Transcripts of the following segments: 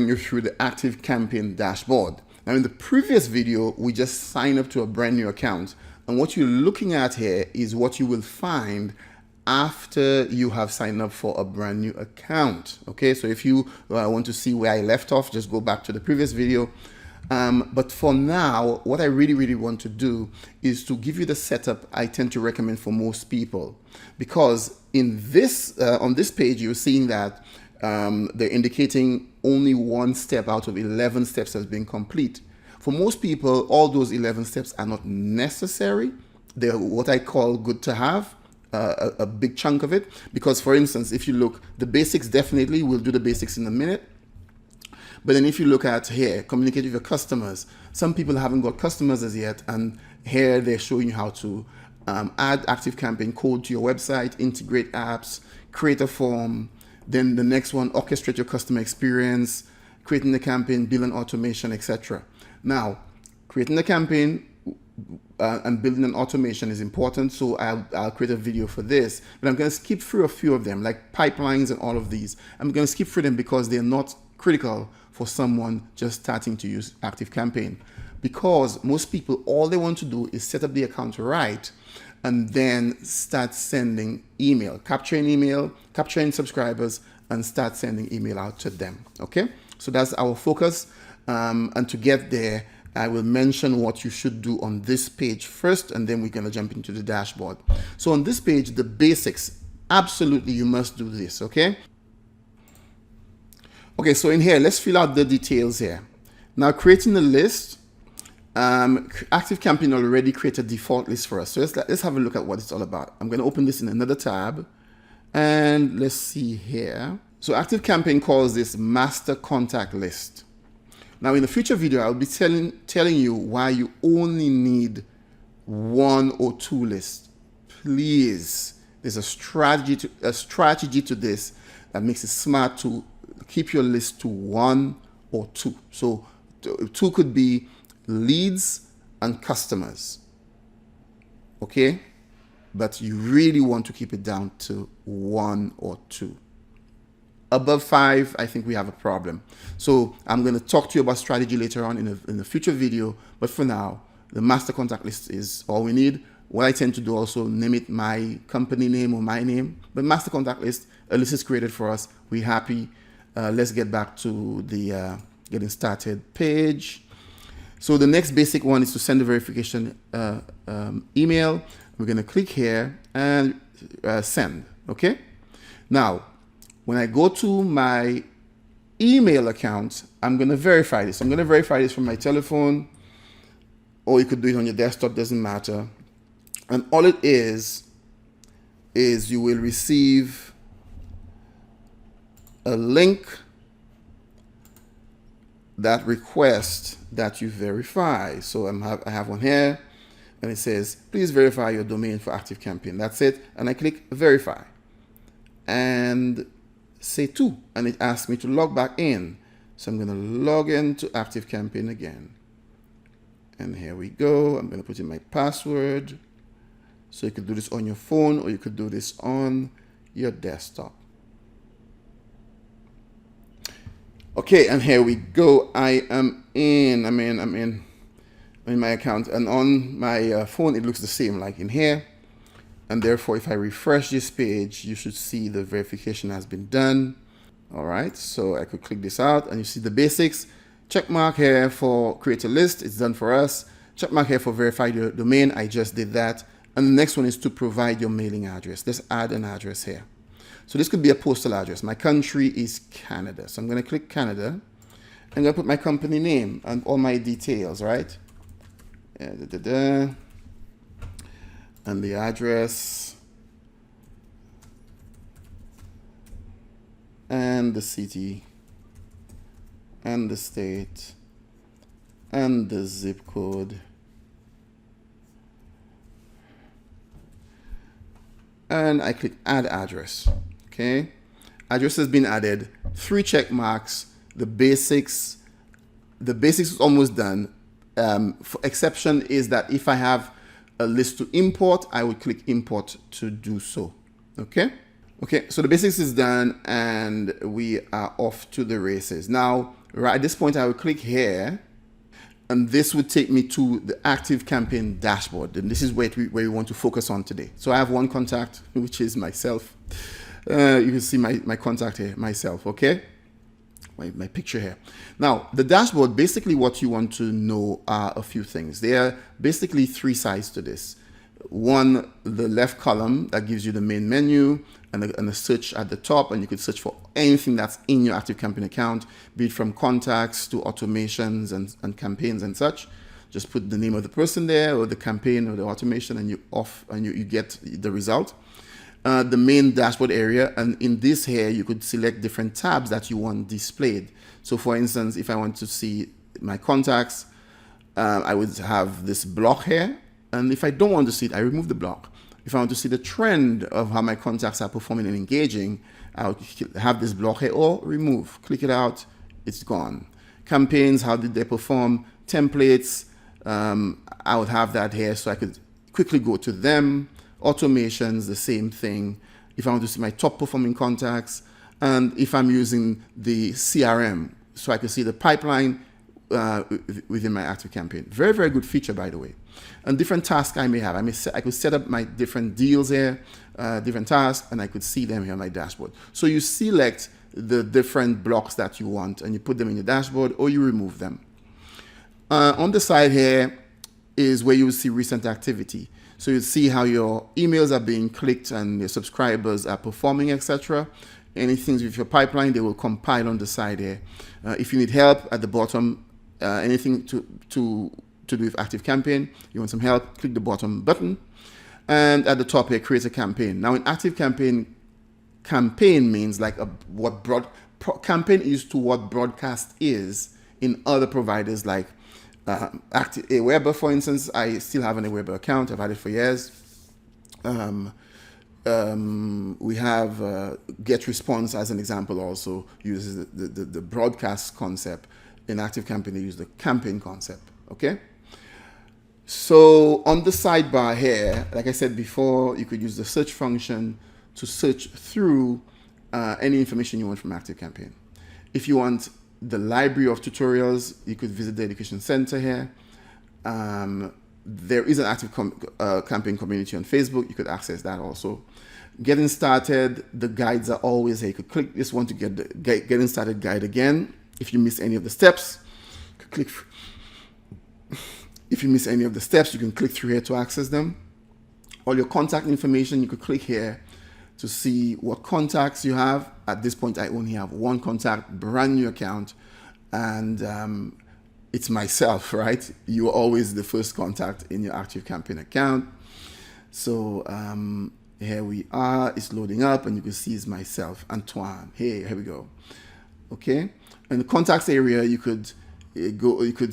bring you through the Activecampaign Dashboard. Now in the previous video, we just signed up to a brand new account. And what you're looking at here is what you will find after you have signed up for a brand new account. Okay, so if you want to see where I left off, just go back to the previous video. But for now, what I really want to do is to give you the setup I tend to recommend for most people, because in this on this page you're seeing that they're indicating only one step out of 11 steps has been complete. For most people, all those 11 steps are not necessary. They're what I call good to have, a big chunk of it, because for instance, if you look, the basics, definitely we'll do the basics in a minute. But then if you look at here, communicate with your customers, some people haven't got customers as yet, and here they're showing you how to add Activecampaign code to your website, integrate apps, create a form. Then the next one, orchestrate your customer experience, creating the campaign, building automation, etc. Now, creating the campaign and building an automation is important, so I'll create a video for this, but I'm going to skip through a few of them, like pipelines and all of these. I'm going to skip through them because they're not critical for someone just starting to use Activecampaign, because most people, all they want to do is set up the account right and then start sending email, capturing subscribers and start sending email out to them. Okay, so that's our focus. And to get there, I will mention what you should do on this page first, and then we're going to jump into the dashboard. So on this page, the basics, absolutely you must do this. Okay, so in here, let's fill out the details here. Now, creating a list, Activecampaign already created a default list for us. So let's have a look at what it's all about. I'm going to open this in another tab, and let's see here. So Activecampaign calls this master contact list. Now in the future video, I'll be telling you why you only need 1 or 2 lists. Please, there's a strategy to this that makes it smart to keep your list to 1 or 2. So 2 could be leads and customers. Okay, but you really want to keep it down to 1 or 2. Above 5, I think we have a problem. So I'm going to talk to you about strategy later on in a future video. But for now, the master contact list is all we need. What I tend to do also, name it my company name or my name. But master contact list, a list is created for us. We're happy. Let's get back to the getting started page. So the next basic one is to send a verification email. We're going to click here and send. Okay. Now, when I go to my email account, I'm going to verify this. I'm going to verify this from my telephone, or you could do it on your desktop, doesn't matter. And all it is you will receive a link that requests that you verify. So I have one here, and it says, please verify your domain for Activecampaign. That's it. And I click verify. And say to, and it asks me to log back in. So I'm going to log into Activecampaign again. And here we go. I'm going to put in my password. So you could do this on your phone, or you could do this on your desktop. Okay, and here we go. I'm in my account, and on my phone it looks the same like in here. And therefore, if I refresh this page, you should see the verification has been done. All right, so I could click this out, and you see the basics. Check mark here for create a list. It's done for us. Check mark here for verify your domain. I just did that. And the next one is to provide your mailing address. Let's add an address here. So this could be a postal address. My country is Canada. So I'm going to click Canada. I'm going to put my company name and all my details, right? And the address and the city and the state and the zip code and I click add address. Okay, address has been added. 3 check marks. The basics is almost done. For exception is that if I have a list to import, I would click import to do so. Okay, so the basics is done and we are off to the races. Now right at this point, I will click here, and this would take me to the Activecampaign Dashboard. And this is where we want to focus on today. So I have one contact, which is myself. You can see my contact here, myself, okay? My picture here. Now, the dashboard, basically what you want to know are a few things. There are basically three sides to this. One, the left column that gives you the main menu and a search at the top, and you could search for anything that's in your Activecampaign account, be it from contacts to automations and campaigns and such. Just put the name of the person there, or the campaign or the automation, and you get the result. The main dashboard area, and in this here you could select different tabs that you want displayed. So for instance, if I want to see my contacts, I would have this block here, and if I don't want to see it, I remove the block. If I want to see the trend of how my contacts are performing and engaging, I would have this block here, or remove, click it out, it's gone. Campaigns, how did they perform? Templates, I would have that here so I could quickly go to them. Automations, the same thing. If I want to see my top performing contacts, and if I'm using the CRM, so I can see the pipeline within my Activecampaign. Very, very good feature, by the way. And different tasks I may have. I could set up my different deals here, different tasks, and I could see them here on my dashboard. So you select the different blocks that you want, and you put them in your dashboard, or you remove them. On the side here is where you will see recent activity. So you see how your emails are being clicked and your subscribers are performing, etc. Anything with your pipeline, they will compile on the side here. If you need help at the bottom, anything to do with Activecampaign, you want some help, click the bottom button. And at the top here, create a campaign. Now in Activecampaign, campaign means like campaign is to what broadcast is in other providers like Aweber, for instance. I still have an Aweber account. I've had it for years. We have Get Response as an example, also uses the broadcast concept. In Activecampaign, they use the campaign concept. Okay. So on the sidebar here, like I said before, you could use the search function to search through any information you want from Activecampaign. If you want the library of tutorials, you could visit the Education Center here. There is an Activecampaign community on Facebook. You could access that also. Getting started, the guides are always here. You could click this one to get the Getting Started guide again. If you miss any of the steps, If you miss any of the steps, you can click through here to access them. All your contact information, you could click here to see what contacts you have. At this point, I only have one contact, brand new account, and it's myself, right? You are always the first contact in your Activecampaign account. So here we are, it's loading up, and you can see it's myself, Antoine. Hey, here we go. Okay, in the contacts area, you could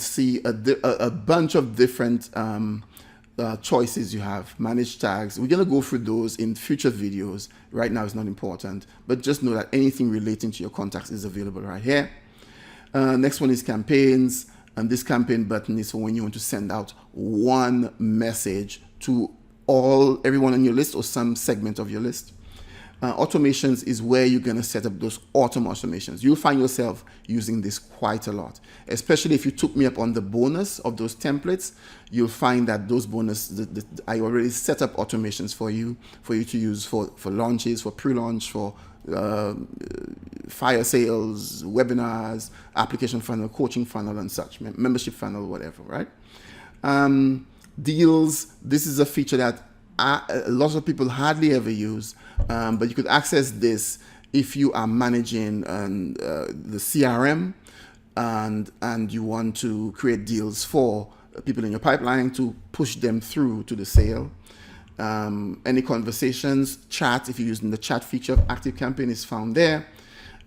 see a bunch of different choices you have. Manage tags. We're gonna go through those in future videos. Right now, it's not important, but just know that anything relating to your contacts is available right here. Next one is campaigns, and this campaign button is for when you want to send out one message to everyone on your list or some segment of your list. Automations is where you're going to set up those automations. You'll find yourself using this quite a lot, especially if you took me up on the bonus of those templates. You'll find that those I already set up automations for you to use for launches, for pre-launch, for fire sales, webinars, application funnel, coaching funnel, and such, membership funnel, whatever, right? Deals. This is a feature that lots of people hardly ever use, but you could access this if you are managing the CRM and you want to create deals for people in your pipeline to push them through to the sale. Any conversations, chat, if you're using the chat feature of Activecampaign, is found there.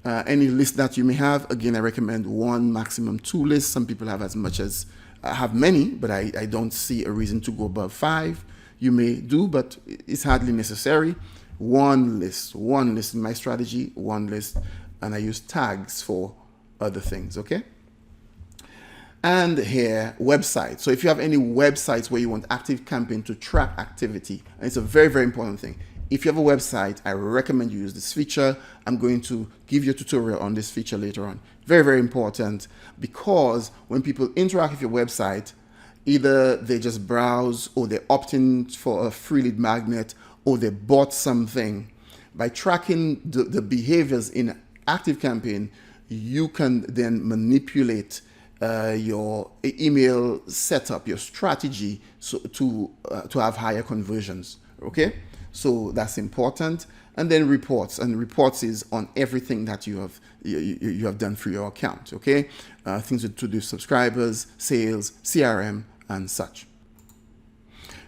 Any list that you may have, again, I recommend 1, maximum 2 lists. Some people have as much as have many, but I don't see a reason to go above 5. You may do, but it's hardly necessary. One list in my strategy, one list, and I use tags for other things, okay? And here, websites. So if you have any websites where you want Activecampaign to track activity, and it's a very, very important thing. if you have a website, I recommend you use this feature. I'm going to give you a tutorial on this feature later on. Very, very important, because when people interact with your website, either they just browse, or they opt in for a free lead magnet, or they bought something. By tracking the behaviors in Activecampaign, you can then manipulate your email setup, your strategy, so to have higher conversions. Okay, so that's important. And then reports, and reports is on everything that you have done through your account. Okay, things to do with subscribers, sales, CRM, and such.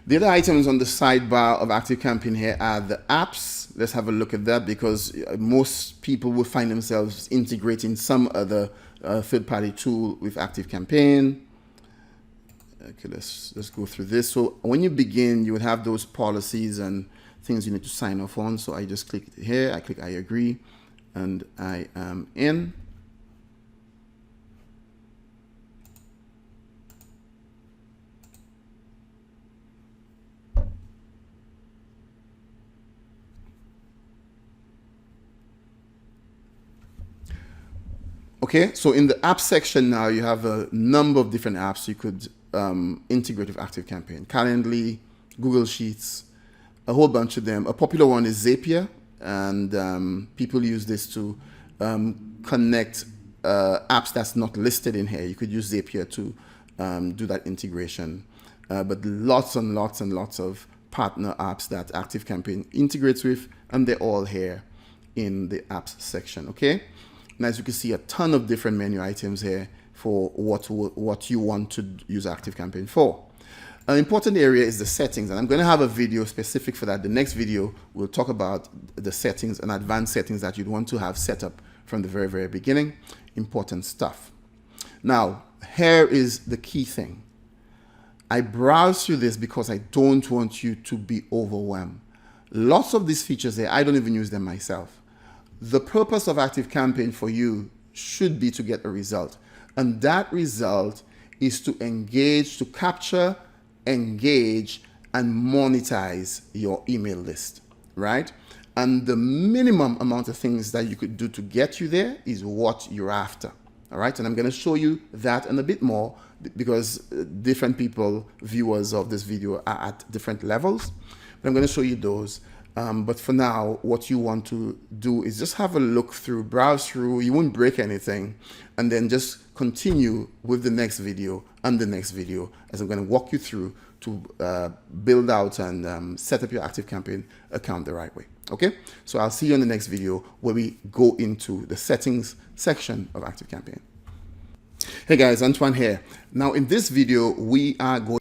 The other items on the sidebar of Activecampaign here are the apps. Let's have a look at that, because most people will find themselves integrating some other third-party tool with Activecampaign. Okay, let's go through this. So when you begin, you would have those policies and things you need to sign off on. So I just click here, I click I agree, and I am in. Okay, so in the app section now, you have a number of different apps you could integrate with Activecampaign. Calendly, Google Sheets, a whole bunch of them. A popular one is Zapier, and people use this to connect apps that's not listed in here. You could use Zapier to do that integration. But lots and lots and lots of partner apps that Activecampaign integrates with, and they're all here in the apps section, okay? And as you can see, a ton of different menu items here for what you want to use Activecampaign for. An important area is the settings, and I'm going to have a video specific for that. The next video will talk about the settings and advanced settings that you'd want to have set up from the very, very beginning. Important stuff. Now, here is the key thing. I browse through this because I don't want you to be overwhelmed. Lots of these features here, I don't even use them myself. The purpose of Activecampaign for you should be to get a result. And that result is to engage, to capture, engage, and monetize your email list, right? And the minimum amount of things that you could do to get you there is what you're after, all right? And I'm going to show you that and a bit more, because different people, viewers of this video, are at different levels. But I'm going to show you those. But for now, what you want to do is just have a look through, browse through. You won't break anything, and then just continue with the next video and the next video, as I'm going to walk you through to build out and set up your Activecampaign account the right way. Okay, so I'll see you in the next video where we go into the settings section of Activecampaign. Hey guys, Antoine here. Now in this video, we are going